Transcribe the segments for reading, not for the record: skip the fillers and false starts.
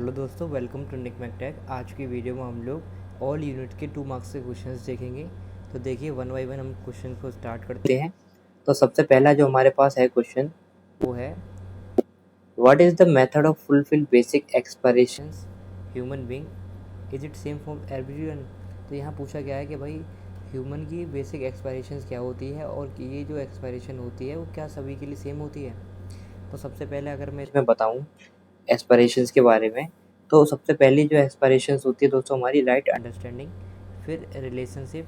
Hello दोस्तों, welcome to निक मैकटेक। आज की वीडियो में हम लोग ऑल यूनिट के 2 मार्क्स के क्वेश्चंस देखेंगे। तो देखिए वन बाय वन हम क्वेश्चन को स्टार्ट करते हैं। तो सबसे पहला जो हमारे पास है क्वेश्चन वो है, what is the method of fulfil basic expectations human being, is it same for everyone. तो यहाँ पूछा गया है कि भाई ह्यूमन की बेसिक एक्सपेक्टेशंस क्या होती है और कि ये जो एक्सपेक्टेशन होती है वो क्या सभी के लिए सेम होती है। तो सबसे पहले अगर मैं इसमें बताऊँ एस्पिरेशंस के बारे में, तो सबसे पहली जो एस्पिरेशंस होती है दोस्तों हमारी राइट अंडरस्टैंडिंग, फिर रिलेशनशिप,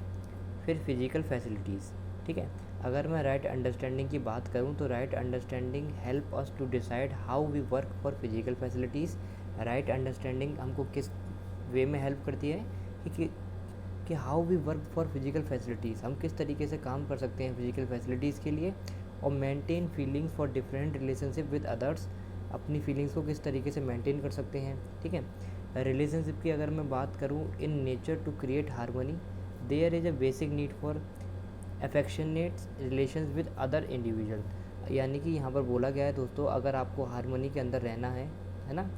फिर फिजिकल फैसिलिटीज़। ठीक है, अगर मैं राइट अंडरस्टैंडिंग की बात करूं तो right understanding help us to decide how we work for physical facilities. Right understanding हमको किस वे में हेल्प करती है कि how we work for physical facilities, हम किस तरीके से काम कर सकते हैं फिजिकल फैसिलिटीज़ के लिए। और maintain feelings for different relationship with others, अपनी फीलिंग्स को किस तरीके से मेंटेन कर सकते हैं। ठीक है, रिलेशनशिप की अगर मैं बात करूँ, in nature to create harmony there is a basic need for affectionate relations with other individual. यानी कि यहाँ पर बोला गया है दोस्तों, अगर आपको हारमोनी के अंदर रहना है ना,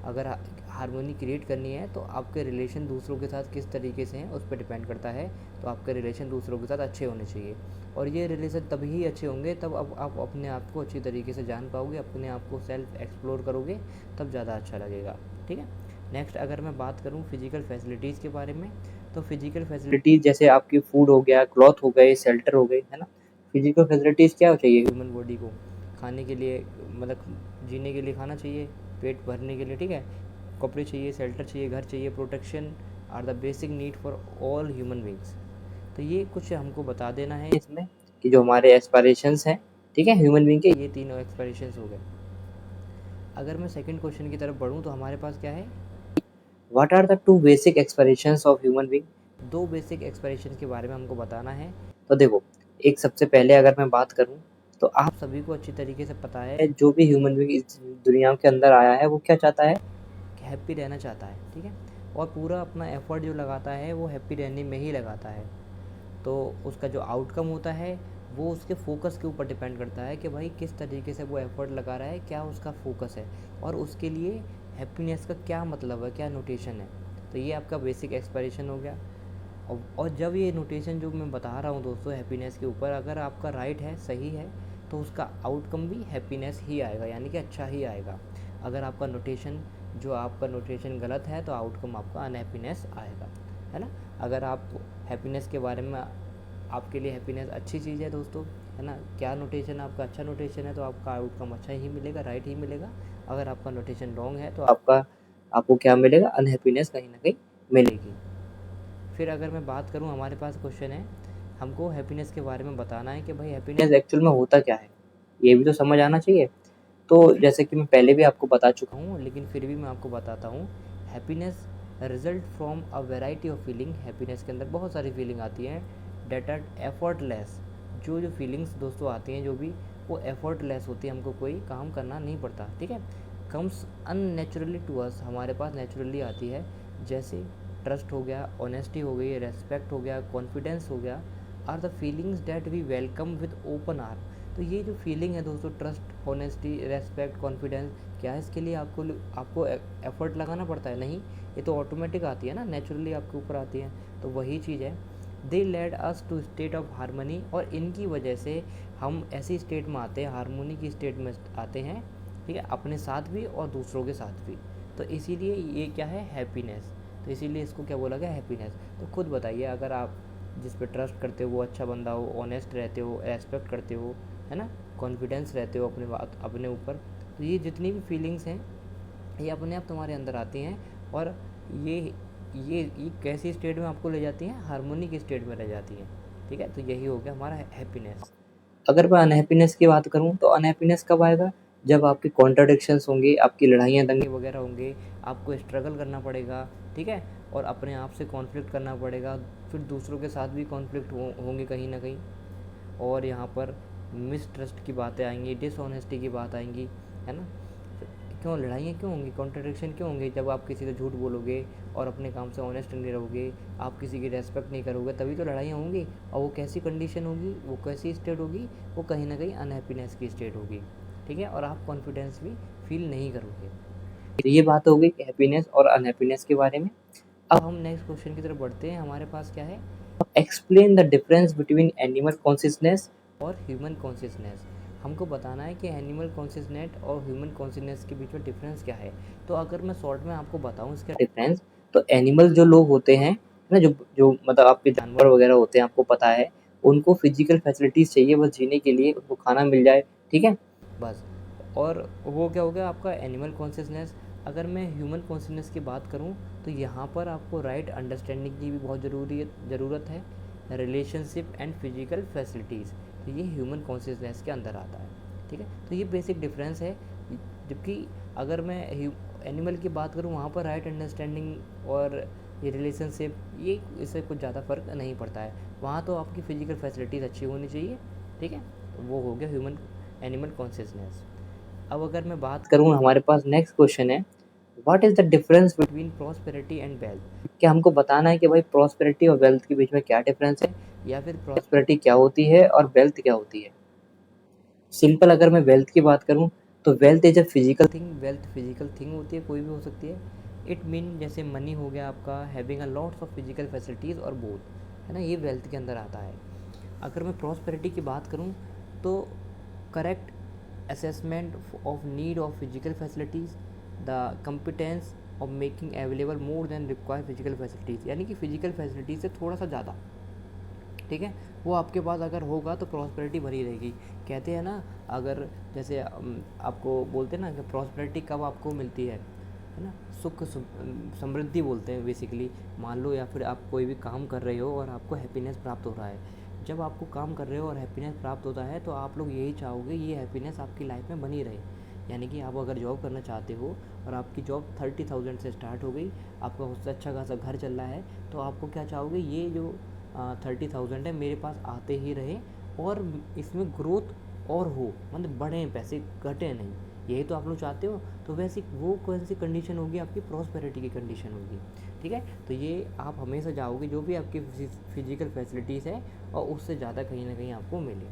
अगर हारमोनी क्रिएट करनी है तो आपके रिलेशन दूसरों के साथ किस तरीके से हैं उस पर डिपेंड करता है। तो आपके रिलेशन दूसरों के साथ अच्छे होने चाहिए, और ये रिलेशन तभी ही अच्छे होंगे तब आप अपने आप को अच्छी तरीके से जान पाओगे, अपने आप को सेल्फ एक्सप्लोर करोगे, तब ज़्यादा अच्छा लगेगा। ठीक है, नेक्स्ट अगर मैं बात करूँ फिजिकल फैसिलिटीज़ के बारे में, तो फिजिकल फैसिलिटीज़ जैसे आपकी फूड हो गया, क्लॉथ हो गए, शेल्टर हो गए, है ना। फिजिकल फैसिलिटीज़ क्या चाहिए ह्यूमन बॉडी को, खाने के लिए, मतलब जीने के लिए खाना चाहिए, पेट भरने के लिए, ठीक है, कपड़े चाहिए, शेल्टर चाहिए, घर चाहिए, protection are the basic need for all human beings. तो ये कुछ हमको बता देना है इसमें कि जो हमारे एस्पायरेशंस हैं, ठीक है, ह्यूमन बींग के ये तीनों एस्पायरेशंस हो गए। अगर मैं सेकंड क्वेश्चन की तरफ बढ़ूँ तो हमारे पास क्या है, what are the two basic expectations of human being. दो बेसिक एक्सपेक्टेशंस के बारे में हमको बताना है। तो देखो, एक सबसे पहले अगर मैं बात करूं तो आप सभी को अच्छी तरीके से पता है, जो भी ह्यूमन बीइंग इस दुनिया के अंदर आया है वो क्या चाहता है, हैप्पी रहना चाहता है। ठीक है, और पूरा अपना एफर्ट जो लगाता है वो हैप्पी रहने में ही लगाता है। तो उसका जो आउटकम होता है वो उसके फोकस के ऊपर डिपेंड करता है कि भाई किस तरीके से वो एफर्ट लगा रहा है, क्या उसका फोकस है, और उसके लिए हैप्पीनेस का क्या मतलब है, क्या नोटेशन है। तो ये आपका बेसिक एक्सप्रेशन हो गया। और जब ये नोटेशन जो मैं बता रहा हूँ दोस्तों हैप्पीनेस के ऊपर, अगर आपका राइट है, सही है, तो उसका आउटकम भी हैप्पीनेस ही आएगा, यानी कि अच्छा ही आएगा। अगर आपका नोटेशन गलत है तो आउटकम आपका अनहैप्पीनेस आएगा, है ना। अगर आप हैप्पीनेस के बारे में, आपके लिए हैप्पीनेस अच्छी चीज़ है दोस्तों, है ना, क्या नोटेशन आपका अच्छा नोटेशन है तो आपका आउटकम अच्छा ही मिलेगा, राइट ही मिलेगा। अगर आपका नोटेशन रॉन्ग है तो आपको क्या मिलेगा, अनहैप्पीनेस कहीं ना कहीं मिलेगी। फिर अगर मैं बात करूँ, हमारे पास क्वेश्चन है, हमको हैप्पीनेस के बारे में बताना है कि भाई हैप्पीनेस एक्चुअल में होता क्या है, ये भी तो समझ आना चाहिए। तो जैसे कि मैं पहले भी आपको बता चुका हूँ, लेकिन फिर भी मैं आपको बताता हूँ, happiness result from a variety of feeling. Happiness के अंदर बहुत सारी फीलिंग आती हैं, डेट आर एफर्टलेस। जो फीलिंग्स दोस्तों आती हैं, जो भी, वो एफर्टलेस होती है, हमको कोई काम करना नहीं पड़ता। ठीक है, कम्स अननेचुरली टू अस, हमारे पास नेचुरली आती है। जैसे ट्रस्ट हो गया, ऑनेस्टी हो गई, रेस्पेक्ट हो गया, कॉन्फिडेंस हो गया, are the feelings that we welcome with open are. तो ये जो फीलिंग है दोस्तों, ट्रस्ट, ऑनेस्टी, रेस्पेक्ट, कॉन्फिडेंस, क्या है इसके लिए आपको एफर्ट लगाना पड़ता है? नहीं, ये तो ऑटोमेटिक आती है ना, नेचुरली आपके ऊपर आती है। तो वही चीज़ है, they led us to state of harmony, और इनकी वजह से हम ऐसी स्टेट में आते हैं, हारमोनी की स्टेट में आते हैं। ठीक है, अपने साथ भी और दूसरों के साथ भी। तो इसीलिए ये क्या है, हैप्पीनेस। तो इसीलिए इसको क्या बोला गया, हैप्पीनेस। तो खुद बताइए, अगर आप जिस पे ट्रस्ट करते हो वो अच्छा बंदा हो, ऑनेस्ट रहते हो, रेस्पेक्ट करते हो, है ना, कॉन्फिडेंस रहते हो अपने ऊपर, तो ये जितनी भी फीलिंग्स हैं ये अपने आप तुम्हारे अंदर आती हैं, और ये ये कैसी स्टेट में आपको ले जाती हैं, हारमोनी की स्टेट में ले जाती हैं। ठीक है, तो यही हो गया हमारा हैप्पीनेस। अगर मैं अनहैप्पीनेस की बात करूँ तो अनहैप्पीनेस कब आएगा, जब आपके कॉन्ट्राडिक्शंस होंगे, आपकी लड़ाइयाँ दंगे वगैरह होंगे, आपको स्ट्रगल करना पड़ेगा। ठीक है, और अपने आप से कॉन्फ्लिक्ट करना पड़ेगा, फिर दूसरों के साथ भी कॉन्फ्लिक्ट होंगे कहीं ना कहीं, और यहाँ पर मिसट्रस्ट की बातें आएंगी, डिसऑनेस्टी की बात आएंगी, है ना। क्यों लड़ाइयाँ क्यों होंगी, कॉन्ट्रडिक्शन क्यों होंगे, जब आप किसी से झूठ बोलोगे और अपने काम से ऑनेस्ट नहीं रहोगे, आप किसी की रेस्पेक्ट नहीं करोगे, तभी तो लड़ाइयाँ होंगी। और वो कैसी कंडीशन होगी, वो कैसी स्टेट होगी, वो कहीं ना कहीं अनहैप्पीनेस की स्टेट होगी। ठीक है, और आप कॉन्फिडेंस भी फील नहीं करोगे। तो ये बात हो गई हैप्पीनेस और अनहैप्पीनेस के बारे में। अब हम नेक्स्ट क्वेश्चन की तरफ बढ़ते हैं। हमारे पास क्या है, explain the difference between animal consciousness और ह्यूमन कॉन्शियसनेस। हमको बताना है कि एनिमल कॉन्शियसनेस और ह्यूमन कॉन्शियसनेस के बीच में डिफरेंस क्या है। तो अगर मैं शॉर्ट में आपको बताऊं इसका डिफरेंस, तो एनिमल जो लोग होते हैं ना, जो जो मतलब आपके जानवर वगैरह होते हैं, आपको पता है उनको फिजिकल फैसिलिटीज़ चाहिए बस जीने के लिए, उनको खाना मिल जाए, ठीक है बस। और वो क्या हो गया आपका एनिमल कॉन्शियसनेस। अगर मैं ह्यूमन कॉन्शियसनेस की बात करूं, तो यहाँ पर आपको राइट अंडरस्टैंडिंग की भी बहुत ज़रूरत है, रिलेशनशिप एंड फिजिकल फैसिलिटीज़, तो ये ह्यूमन कॉन्शियसनेस के अंदर आता है, ठीक है। तो ये बेसिक डिफरेंस है। जबकि अगर मैं एनिमल की बात करूँ, वहाँ पर राइट अंडरस्टैंडिंग और ये रिलेशनशिप, ये इससे कुछ ज़्यादा फ़र्क नहीं पड़ता है। वहाँ तो आपकी फ़िजिकल फैसिलिटीज़ अच्छी होनी चाहिए, ठीक है। वो हो गया ह्यूमन एनिमल कॉन्शियसनेस। अब अगर मैं बात करूँ, हमारे पास नेक्स्ट क्वेश्चन है, what is the difference between prosperity and wealth. क्या हमको बताना है कि भाई प्रॉस्पेरिटी और वेल्थ के बीच में क्या डिफरेंस है, या फिर प्रॉस्पेरिटी क्या होती है और वेल्थ क्या होती है। सिंपल अगर मैं वेल्थ की बात करूँ, तो wealth is a physical thing. Wealth physical thing होती है, कोई भी हो सकती है। इट मीन जैसे मनी हो गया आपका, having a lots of physical facilities और बोथ, है ना, ये वेल्थ के अंदर आता है। अगर मैं प्रॉस्पेरिटी की बात करूँ, तो correct assessment of need of physical facilities, the competence of making available more than required physical facilities, यानी कि फिजिकल फैसिलिटी से थोड़ा सा ज़्यादा, ठीक है, वो आपके पास अगर होगा तो प्रॉस्पेरिटी बनी रहेगी। कहते हैं ना, अगर जैसे आपको बोलते हैं ना कि प्रॉस्पेरिटी कब आपको मिलती है ना, सुख समृद्धि बोलते हैं बेसिकली। मान लो या फिर आप कोई भी काम कर रहे हो और आपको हैप्पीनेस प्राप्त हो रहा है। जब आपको काम कर रहे हो और हैप्पीनेस प्राप्त होता है, तो आप लोग यही चाहोगे ये हैप्पीनेस आपकी लाइफ में बनी रहे। यानी कि आप अगर जॉब करना चाहते हो और आपकी जॉब 30,000 से स्टार्ट हो गई, आपका उससे अच्छा खासा घर चल रहा है, तो आपको क्या चाहोगे, ये जो 30,000 है मेरे पास आते ही रहे और इसमें ग्रोथ और हो, मतलब बढ़े पैसे, घटे नहीं। यही तो आप लोग चाहते हो। तो वैसी वो कौन सी कंडीशन होगी, आपकी प्रॉस्पेरिटी की कंडीशन होगी, ठीक है। तो ये आप हमेशा चाहोगे जो भी आपकी फिजिकल फैसिलिटीज़ है और उससे ज़्यादा कहीं ना कहीं आपको मिले।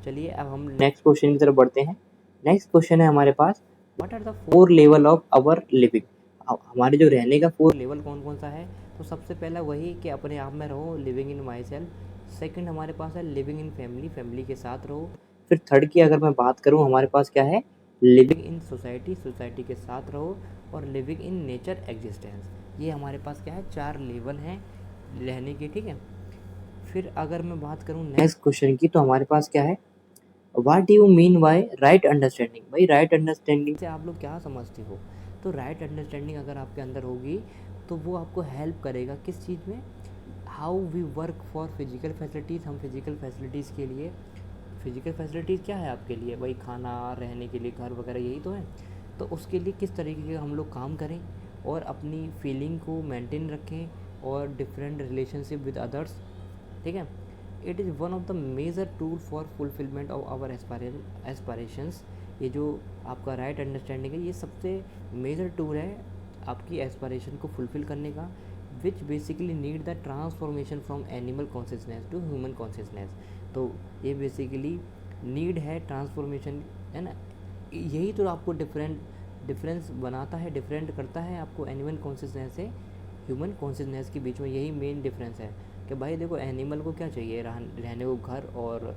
चलिए अब हम नेक्स्ट क्वेश्चन की तरफ बढ़ते हैं। नेक्स्ट क्वेश्चन है हमारे पास, what are the 4 level of our living. हमारे जो रहने का 4 लेवल कौन कौन सा है। तो सबसे पहला वही कि अपने आप में रहो, living in my self. Second हमारे पास है लिविंग इन फैमिली, फैमिली के साथ रहो। फिर थर्ड की अगर मैं बात करूँ, हमारे पास क्या है, लिविंग इन सोसाइटी, सोसाइटी के साथ रहो। और लिविंग इन नेचर एग्जिस्टेंस। ये हमारे पास क्या है, 4 लेवल हैं रहने के, ठीक है। फिर अगर मैं बात करूँ नेक्स्ट क्वेश्चन की, तो हमारे पास क्या है, what do you mean bye right understanding. भाई राइट अंडरस्टैंडिंग से आप लोग क्या समझते हो। तो राइट अंडरस्टैंडिंग अगर आपके अंदर होगी, तो वो आपको हेल्प करेगा किस चीज़ में, how we work for physical facilities. हम फिजिकल फैसिलिटीज़ के लिए, फिजिकल फैसिलिटीज़ क्या है आपके लिए, भाई खाना, रहने के लिए घर वगैरह, यही तो है। तो उसके लिए किस तरीके के हम लोग काम करें और अपनी फीलिंग को मेंटेन रखें और डिफरेंट रिलेशनशिप विद अदर्स, ठीक है। It is one of the major tool for fulfilment of our aspirations. ये जो आपका राइट अंडरस्टैंडिंग है, ये सबसे मेजर टूल है आपकी एस्पायरेशन को फुलफिल करने का, which basically need the transformation from animal consciousness to human consciousness. तो ये बेसिकली नीड है ट्रांसफॉर्मेशन, है ना। यही तो आपको डिफरेंस बनाता है, डिफरेंट करता है आपको एनिमल कॉन्शियसनेस से ह्यूमन कॉन्शियसनेस के बीच में। यही मेन डिफरेंस है कि भाई देखो, एनिमल को क्या चाहिए, रहने को घर और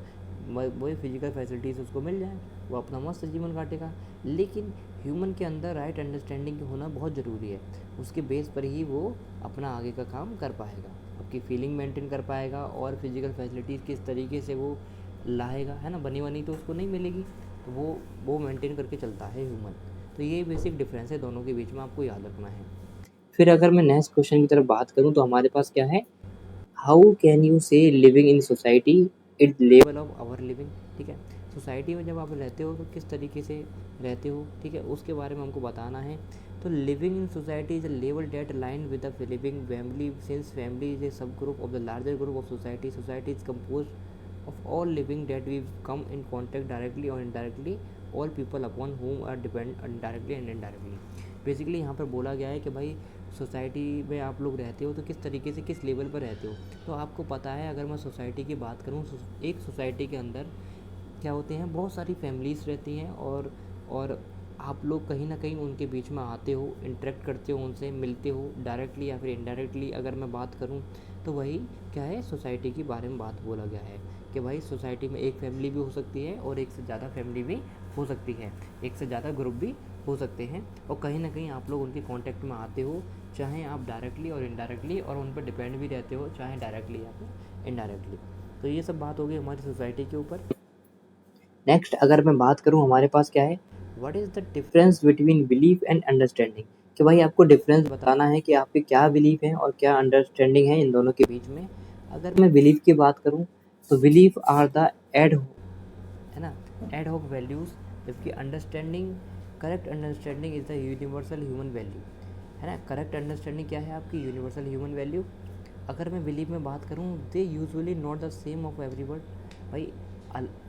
वही फिजिकल फैसिलिटीज़ उसको मिल जाए, वो अपना मस्त जीवन काटेगा। लेकिन ह्यूमन के अंदर राइट अंडरस्टैंडिंग होना बहुत ज़रूरी है। उसके बेस पर ही वो अपना आगे का काम कर पाएगा, आपकी फीलिंग मेंटेन कर पाएगा और फिजिकल फैसिलिटीज़ किस तरीके से वो लाएगा, है ना, बनी बनी तो उसको नहीं मिलेगी, तो वो मेंटेन करके चलता है ह्यूमन। तो ये बेसिक डिफरेंस है दोनों के बीच में, आपको याद रखना है। फिर अगर मैं नेक्स्ट क्वेश्चन की तरफ बात करूँ, तो हमारे पास क्या है, how can you say living in society it level of our living, ठीक है। सोसाइटी में जब आप रहते हो तो किस तरीके से रहते हो, ठीक है, उसके बारे में हमको बताना है। तो living in society is a level that line with the living family, since family is a sub group of the larger group of society. Society is compose of all living that we come in contact directly or indirectly, all people upon whom are depend directly and indirectly। Basically यहाँ पर बोला गया है कि भाई society में आप लोग रहते हो तो किस तरीके से, किस लेवल पर रहते हो। तो आपको पता है, अगर मैं सोसाइटी की बात करूँ, एक सोसाइटी के अंदर क्या होते हैं, बहुत सारी फैमिलीज़ रहती हैं और आप लोग कहीं ना कहीं उनके बीच में आते हो, इंटरेक्ट करते हो, उनसे मिलते हो डायरेक्टली या फिर इनडायरेक्टली। अगर मैं बात करूँ तो वही क्या है, सोसाइटी के बारे में बात बोला गया है कि भाई सोसाइटी में एक फैमिली भी हो सकती है और एक से ज़्यादा फैमिली भी हो सकती है, एक से ज़्यादा ग्रुप भी हो सकते हैं, और कहीं ना कहीं आप लोग उनके कांटेक्ट में आते हो, चाहे आप डायरेक्टली और इनडायरेक्टली, और उन पर डिपेंड भी रहते हो, चाहे डायरेक्टली या फिर इनडायरेक्टली। तो ये सब बात हो गई हमारी सोसाइटी के ऊपर। नेक्स्ट अगर मैं बात करूँ, हमारे पास क्या है, what is the difference between belief and understanding, कि भाई आपको डिफरेंस बताना है कि आपके क्या बिलीफ है और क्या अंडरस्टैंडिंग है इन दोनों के बीच में। अगर मैं बिलीफ की बात करूँ तो बिलीफ आर द एड है ना, एड हॉक वैल्यूज़, जबकि understanding, correct understanding is the universal human value, है ना। करेक्ट अंडरस्टैंडिंग क्या है आपकी, यूनिवर्सल ह्यूमन वैल्यू। अगर मैं बिलीव में बात करूँ, they usually not the same of everyone. भाई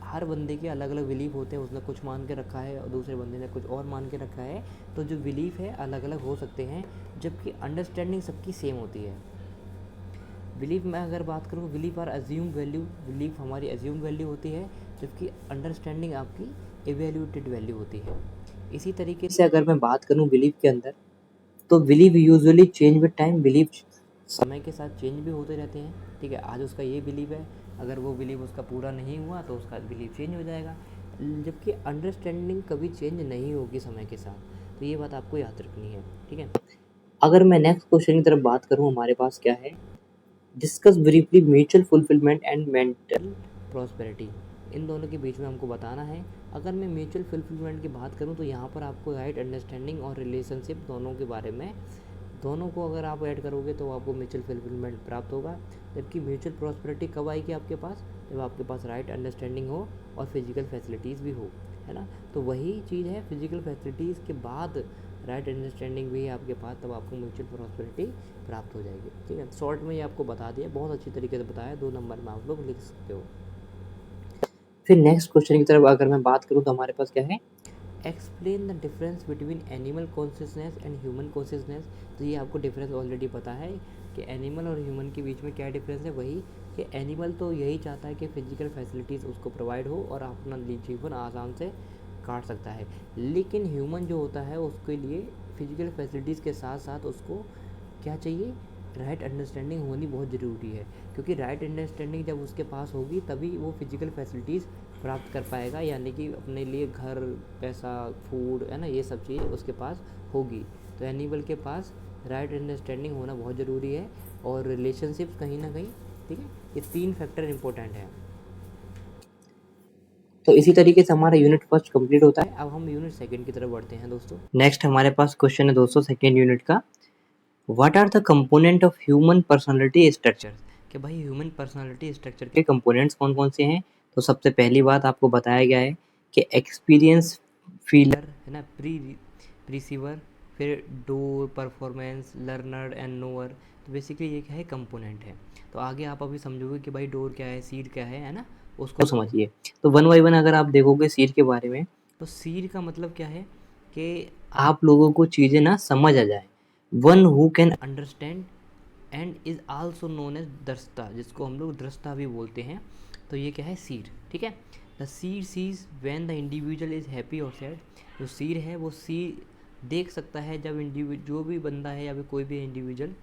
हर बंदे के अलग अलग बिलीव होते हैं, उसने कुछ मान के रखा है और दूसरे बंदे ने कुछ और मान के रखा है, तो जो बिलीफ है अलग अलग हो सकते हैं, जबकि अंडरस्टैंडिंग सबकी सेम होती है। बिलीफ में अगर बात करूँ, belief are assume value, belief हमारी अज्यूम वैल्यू होती है, जबकि अंडरस्टैंडिंग आपकी एवेल्यूटेड वैल्यू होती है। इसी तरीके से अगर मैं बात करूँ बिलीफ के अंदर, तो believe usually change with time, believe समय के साथ चेंज भी होते रहते हैं, ठीक है। आज उसका ये बिलीव है, अगर वो बिलीव उसका पूरा नहीं हुआ तो उसका बिलीव चेंज हो जाएगा, जबकि अंडरस्टैंडिंग कभी चेंज नहीं होगी समय के साथ। तो ये बात आपको याद रखनी है, ठीक है। अगर मैं नेक्स्ट क्वेश्चन की तरफ बात करूँ, हमारे पास क्या है, discuss briefly mutual fulfilment and mental prosperity. इन दोनों के बीच में हमको बताना है। अगर मैं म्यूचुअल फुलफिलमेंट की बात करूं तो यहाँ पर आपको राइट अंडरस्टैंडिंग और रिलेशनशिप दोनों के बारे में, दोनों को अगर आप ऐड करोगे तो आपको म्यूचुअल फुलफिलमेंट प्राप्त होगा। जबकि म्यूचुअल प्रॉस्पेरिटी कब आएगी आपके पास, जब आपके पास राइट अंडरस्टैंडिंग हो और फिजिकल फैसिलिटीज़ भी हो, है ना। तो वही चीज़ है, फिजिकल फैसिलिटीज़ के बाद राइट अंडरस्टैंडिंग भी है आपके पास, तब आपको म्यूचुअल प्रॉस्पेरिटी प्राप्त हो जाएगी, ठीक है। शॉर्ट में ये आपको बता दिया, बहुत अच्छी तरीके से बताया, 2 नंबर में आप लोग लिख सकते हो। फिर नेक्स्ट क्वेश्चन की तरफ अगर मैं बात करूँ तो हमारे पास क्या है, explain the difference between animal consciousness and human consciousness. तो ये आपको डिफरेंस ऑलरेडी पता है कि एनिमल और ह्यूमन के बीच में क्या डिफरेंस है, वही कि एनिमल तो यही चाहता है कि फिजिकल फैसिलिटीज़ उसको प्रोवाइड हो और अपना जीवन आसान से काट सकता है, लेकिन ह्यूमन जो होता है उसके लिए फिजिकल फैसिलिटीज़ के साथ साथ उसको क्या चाहिए, राइट अंडरस्टैंडिंग होनी बहुत ज़रूरी है, क्योंकि राइट अंडरस्टैंडिंग जब उसके पास होगी तभी वो फिजिकल फैसिलिटीज़ प्राप्त कर पाएगा, यानी कि अपने लिए घर, पैसा, फूड, है ना, ये सब चीज़ उसके पास होगी। तो एनिमल के पास राइट अंडरस्टैंडिंग होना बहुत ज़रूरी है, और रिलेशनशिप्स कहीं ना कहीं, ठीक है। ये 3 फैक्टर इंपॉर्टेंट है। तो इसी तरीके से हमारा यूनिट फर्स्ट कंप्लीट होता है। अब हम यूनिट सेकंड की तरफ बढ़ते हैं दोस्तों। नेक्स्ट हमारे पास क्वेश्चन है दोस्तों सेकंड यूनिट का, what are the component of human personality structure, कि भाई ह्यूमन पर्सनालिटी स्ट्रक्चर के कंपोनेंट्स कौन कौन से हैं। तो सबसे पहली बात आपको बताया गया है कि एक्सपीरियंस, फीलर, है ना, प्रीसीवर, फिर door, performance, learner and knower. तो बेसिकली ये क्या है, कंपोनेंट है। तो आगे आप अभी समझोगे कि भाई डोर क्या है, सीड क्या है ना, उसको समझिए। तो वन बाई वन अगर आप देखोगे सीड के बारे में, तो सीड का मतलब क्या है कि आप लोगों को चीज़ें ना समझ आ जाए, one who can understand and is also known as दृष्टा, जिसको हम लोग दृष्टा भी बोलते हैं। तो ये क्या है, सीड, ठीक है। The seer sees when the individual is happy और सैड। जो सीड है वो सी देख सकता है जब जो भी बंदा है या फिर कोई भी इंडिविजुअल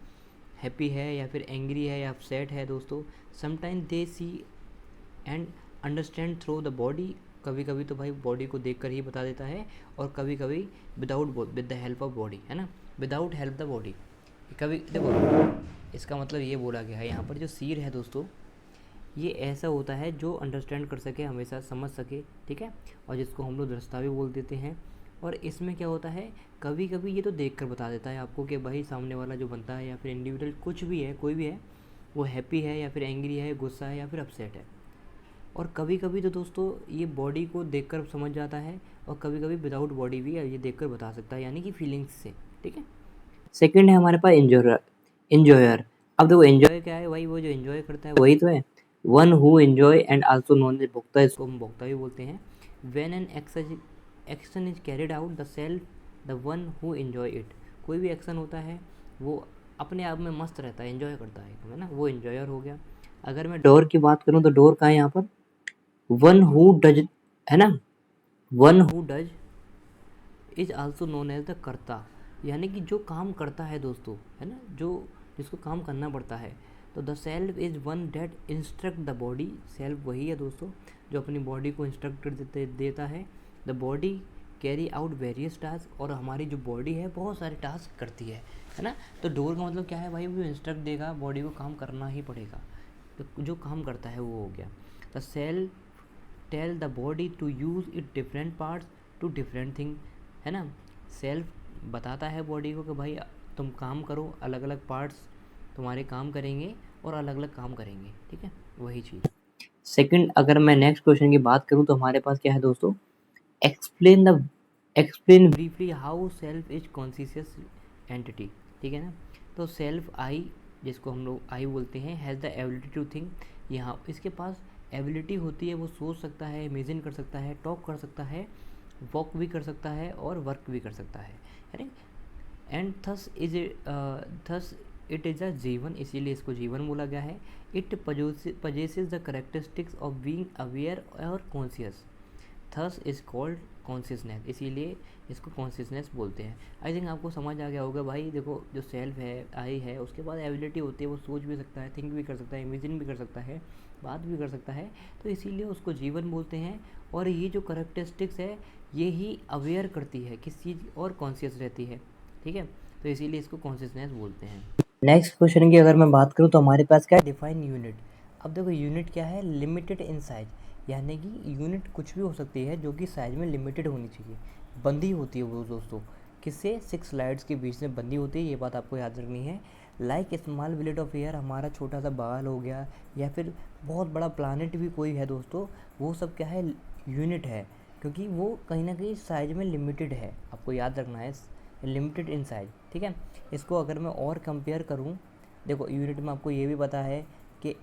हैप्पी है या फिर एंग्री है या अपसेट है दोस्तों। Sometime they see and understand through the body. कभी कभी तो भाई बॉडी को देख कर ही बता देता है, और कभी कभी with the help of body, है ना, विदाउट हेल्प द बॉडी। कभी देखो, इसका मतलब ये बोला गया है यहाँ पर, जो सीड है दोस्तों ये ऐसा होता है जो अंडरस्टैंड कर सके, हमेशा समझ सके, ठीक है, और जिसको हम लोग दृष्टा भी बोल देते हैं। और इसमें क्या होता है, कभी कभी ये तो देख कर बता देता है आपको कि भाई सामने वाला जो बनता है या फिर इंडिविजुअल कुछ भी है, कोई भी है, वो हैप्पी है या फिर एंग्री है, गुस्सा है या फिर अपसेट है। और कभी कभी तो दोस्तों ये बॉडी को देखकर समझ जाता है, और कभी कभी विदाउट बॉडी भी ये देखकर बता सकता है, यानी कि फीलिंग्स से, ठीक है। सेकंड है हमारे पास इंजॉयर। अब देखो एंजॉय क्या है भाई, वो जो एंजॉय करता है वही तो है, one who enjoy and also known as भोक्ता, इसको हम भोक्ता भी बोलते हैं। When an action is carried out the self the one who enjoy it. कोई भी एक्शन होता है वो अपने आप में मस्त रहता है, एंजॉय करता है ना, वो एंजॉयर हो गया। अगर मैं डोर की बात करूँ तो डोर का है यहाँ पर, वन हु डज, है ना, one who does is also known as the कर्ता, यानी कि जो काम करता है दोस्तों, है ना, जो जिसको काम करना पड़ता है। तो the self is one that instruct the body, self वही है दोस्तों जो अपनी बॉडी को इंस्ट्रक्ट देता है। The body carry out various task, और हमारी जो बॉडी है बहुत सारे टास्क करती है ना। तो डोर का मतलब क्या है भाई, वो इंस्ट्रक्ट देगा, बॉडी को काम करना ही पड़ेगा, तो जो काम करता है वो हो गया। The self tell the body to use it different parts to different thing, है ना। सेल्फ बताता है बॉडी को कि भाई तुम काम करो, अलग अलग पार्ट्स तुम्हारे काम करेंगे और अलग अलग काम करेंगे, ठीक है, वही चीज़। सेकंड, अगर मैं नेक्स्ट क्वेश्चन की बात करूँ तो हमारे पास क्या है दोस्तों, explain briefly how self is conscious entity, ठीक है ना। तो सेल्फ आई, जिसको हम लोग आई बोलते हैं, has the ability to think, यहाँ इसके पास एबिलिटी होती है, वो सोच सकता है, इमेजिन कर सकता है, टॉक कर सकता है, वॉक भी कर सकता है और वर्क भी कर सकता है। And thus it is a जीवन, इसीलिए इसको जीवन बोला गया है। It possesses the characteristics of being aware और conscious, thus is called consciousness, इसीलिए इसको कॉन्शियसनेस बोलते हैं। आई थिंक आपको समझ आ गया होगा भाई। देखो जो सेल्फ है, आई है, उसके बाद एबिलिटी होती है, वो सोच भी सकता है, थिंक भी कर सकता है, इमेजिन भी कर सकता है, बात भी कर सकता है, तो इसीलिए उसको जीवन बोलते हैं। और ये जो करेक्टरिस्टिक्स है ये ही अवेयर करती है किस चीज़ और कॉन्शियस रहती है, ठीक है, तो इसीलिए इसको कॉन्शियसनेस बोलते हैं। नेक्स्ट क्वेश्चन की अगर मैं बात करूँ तो हमारे पास क्या है, डिफाइन यूनिट। अब देखो यूनिट क्या है, लिमिटेड इन साइज, यानी कि यूनिट कुछ भी हो सकती है जो कि साइज में लिमिटेड होनी चाहिए, बंधी होती है वो दोस्तों, किससे, 6 स्लाइड्स के बीच में बंधी होती है, ये बात आपको याद रखनी है। लाइक स्मॉल विलेट ऑफ एयर, हमारा छोटा सा बाल हो गया, या फिर बहुत बड़ा प्लानट भी कोई है दोस्तों, वो सब क्या है, यूनिट है, क्योंकि वो कहीं ना कहीं साइज में लिमिटेड है, आपको याद रखना है, लिमिटेड इन साइज, ठीक है। इसको अगर मैं और कंपेयर करूँ, देखो यूनिट में आपको ये भी पता है कि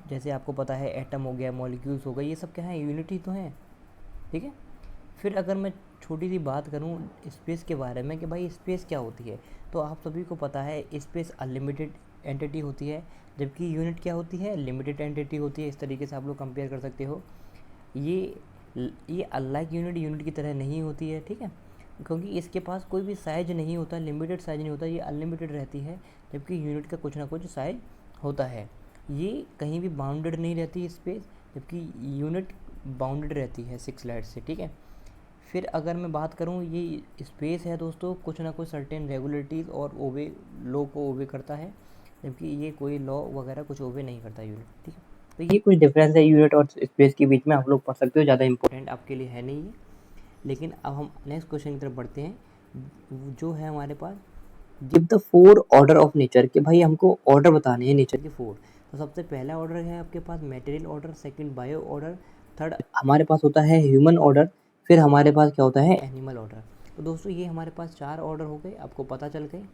जैसे आपको पता है एटम हो गया, मॉलिक्यूल्स हो गए, ये सब क्या है, यूनिट ही तो हैं, ठीक है। फिर अगर मैं छोटी सी बात करूं स्पेस के बारे में कि भाई स्पेस क्या होती है, तो आप सभी को पता है स्पेस अनलिमिटेड एंटिटी होती है, जबकि यूनिट क्या होती है, लिमिटेड एंटिटी होती है। इस तरीके से आप लोग कंपेयर कर सकते हो। ये अनलाइक यूनिट की तरह नहीं होती है, ठीक है, क्योंकि इसके पास कोई भी साइज नहीं होता, लिमिटेड साइज नहीं होता, ये अनलिमिटेड रहती है, जबकि यूनिट का कुछ ना कुछ साइज होता है। ये कहीं भी बाउंडेड नहीं रहती स्पेस, जबकि यूनिट बाउंडेड रहती है 6 स्लाइड से, ठीक है। फिर अगर मैं बात करूँ, ये स्पेस है दोस्तों, कुछ ना कुछ सर्टेन रेगुलेटरीज और ओबे, लॉ को ओबे करता है, जबकि ये कोई लॉ वगैरह कुछ ओबे नहीं करता यूनिट, ठीक है। तो ये कुछ डिफरेंस है यूनिट और स्पेस के बीच में, आप लोग पढ़ सकते हो, ज़्यादा इंपॉर्टेंट आपके लिए है नहीं है। लेकिन अब हम नेक्स्ट क्वेश्चन की तरफ बढ़ते हैं, जो है हमारे पास, give the 4 order of nature, कि भाई हमको ऑर्डर बताने हैं नेचर के 4। तो सबसे पहला ऑर्डर है आपके पास material order, second bio order, third हमारे पास होता है ह्यूमन ऑर्डर, फिर हमारे पास क्या होता है, एनिमल ऑर्डर। तो दोस्तों ये हमारे पास 4 ऑर्डर हो गए, आपको पता चल गए।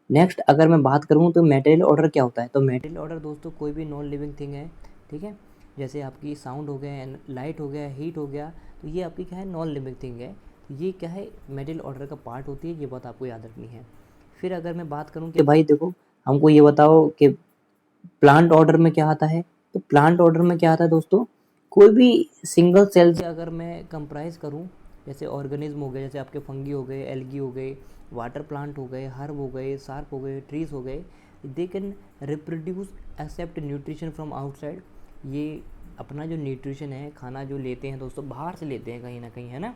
नेक्स्ट अगर मैं बात करूँ तो मटेरियल ऑर्डर क्या होता है, तो मटेरियल ऑर्डर दोस्तों कोई भी नॉन लिविंग थिंग है, ठीक है, जैसे आपकी साउंड हो गया, लाइट हो गया, हीट हो गया, तो ये आपकी क्या है, नॉन लिविंग थिंग है, तो ये क्या है, मटेरियल ऑर्डर का पार्ट होती है, ये बात आपको याद रखनी है। फिर अगर मैं बात करूँ कि भाई देखो हमको ये बताओ कि प्लांट ऑर्डर में क्या आता है, तो प्लांट ऑर्डर में क्या आता है दोस्तों, कोई भी सिंगल सेल से अगर मैं कंप्राइज करूँ, जैसे ऑर्गेनिज्म हो गए, जैसे आपके फंगी हो गए, एल्गी हो गए, वाटर प्लांट हो गए, हर्ब हो गए, सार्प हो गए, ट्रीज हो गए, they can reproduce accept nutrition from outside, ये अपना जो न्यूट्रिशन है, खाना जो लेते हैं दोस्तों, बाहर से लेते हैं कहीं ना कहीं, है ना,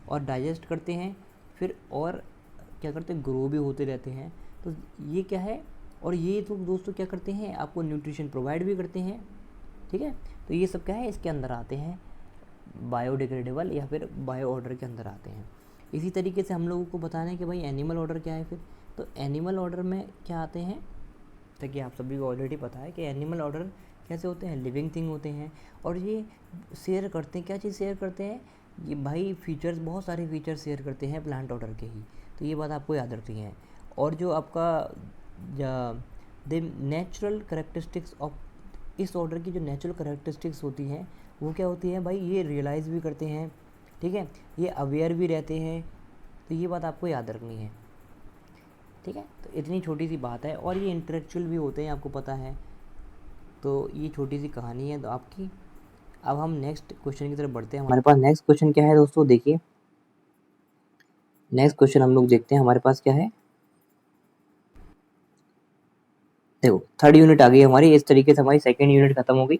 और डाइजेस्ट करते हैं, फिर और क्या करते हैं, ग्रो भी होते रहते हैं। तो ये क्या है, और ये तो दोस्तों क्या करते हैं, आपको न्यूट्रिशन प्रोवाइड भी करते हैं, ठीक है। तो ये सब क्या है, इसके अंदर आते हैं, बायोडिग्रेडेबल या फिर बायो ऑर्डर के अंदर आते हैं। इसी तरीके से हम लोगों को बताना है कि भाई एनिमल ऑर्डर क्या है फिर, तो एनिमल ऑर्डर में क्या आते हैं, ताकि आप सभी को ऑलरेडी पता है कि एनिमल ऑर्डर कैसे होते हैं, लिविंग थिंग होते हैं, और ये शेयर करते हैं, क्या चीज़ शेयर करते हैं, ये भाई फीचर्स, बहुत सारे फीचर्स शेयर करते हैं प्लांट ऑर्डर के ही, तो ये बात आपको याद रखनी है। और जो आपका द नेचुरल करेक्टरिस्टिक्स ऑफ, इस ऑर्डर की जो नेचुरल करेक्टरिस्टिक्स होती हैं वो क्या होती है भाई, ये रियलाइज़ भी करते हैं, ठीक है, ये अवेयर भी रहते हैं, तो ये बात आपको याद रखनी है, ठीक है। तो इतनी छोटी सी बात है, और ये इंटेलेक्चुअल भी होते हैं, आपको पता है। तो ये छोटी सी कहानी है तो आपकी। अब हम नेक्स्ट क्वेश्चन की तरफ बढ़ते हैं। हमारे पास नेक्स्ट क्वेश्चन क्या है दोस्तों, देखिए, नेक्स्ट क्वेश्चन हम लोग देखते हैं हमारे पास क्या है। देखो थर्ड यूनिट आ गई हमारी, इस तरीके से हमारी सेकेंड यूनिट खत्म हो गई।